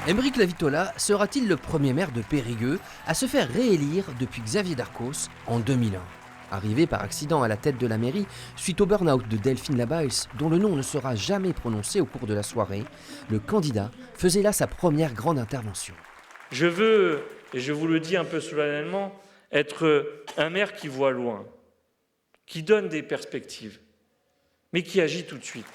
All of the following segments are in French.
Aymeric Lavitola sera-t-il le premier maire de Périgueux à se faire réélire depuis Xavier Darcos en 2001 ? Arrivé par accident à la tête de la mairie, suite au burn-out de Delphine Labaisse, dont le nom ne sera jamais prononcé au cours de la soirée, le candidat faisait là sa première grande intervention. Je veux, et je vous le dis un peu solennellement, être un maire qui voit loin, qui donne des perspectives, mais qui agit tout de suite.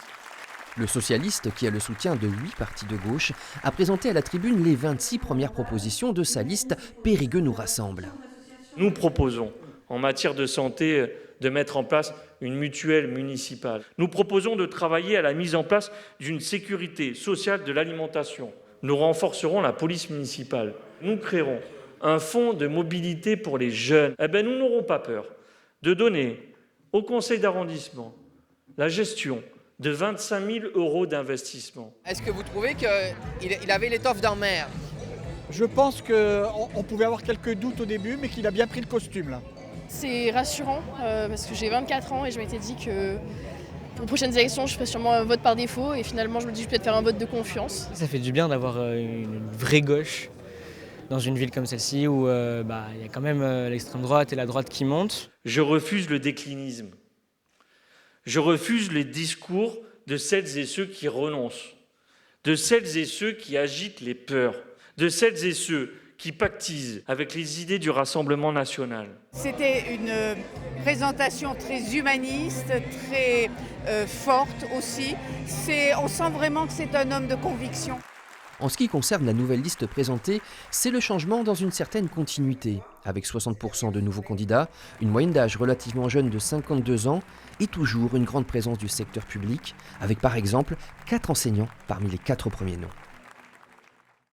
Le socialiste, qui a le soutien de 8 partis de gauche, a présenté à la tribune les 26 premières propositions de sa liste « Périgueux nous rassemble ». Nous proposons, en matière de santé, de mettre en place une mutuelle municipale. Nous proposons de travailler à la mise en place d'une sécurité sociale de l'alimentation. Nous renforcerons la police municipale. Nous créerons un fonds de mobilité pour les jeunes. Nous n'aurons pas peur de donner au conseil d'arrondissement la gestion de 25 000 € d'investissement. Est-ce que vous trouvez qu'il avait l'étoffe d'un maire ? Je pense qu'on pouvait avoir quelques doutes au début, mais qu'il a bien pris le costume là. C'est rassurant parce que j'ai 24 ans et je m'étais dit que pour les prochaines élections, je ferais sûrement un vote par défaut et finalement je me dis que je peux peut-être faire un vote de confiance. Ça fait du bien d'avoir une vraie gauche dans une ville comme celle-ci où il y a quand même l'extrême droite et la droite qui montent. Je refuse le déclinisme. Je refuse les discours de celles et ceux qui renoncent, de celles et ceux qui agitent les peurs, de celles et ceux qui pactisent avec les idées du Rassemblement national. C'était une présentation très humaniste, très forte aussi. On sent vraiment que c'est un homme de conviction. En ce qui concerne la nouvelle liste présentée, c'est le changement dans une certaine continuité, avec 60% de nouveaux candidats, une moyenne d'âge relativement jeune de 52 ans et toujours une grande présence du secteur public, avec par exemple 4 enseignants parmi les 4 premiers noms.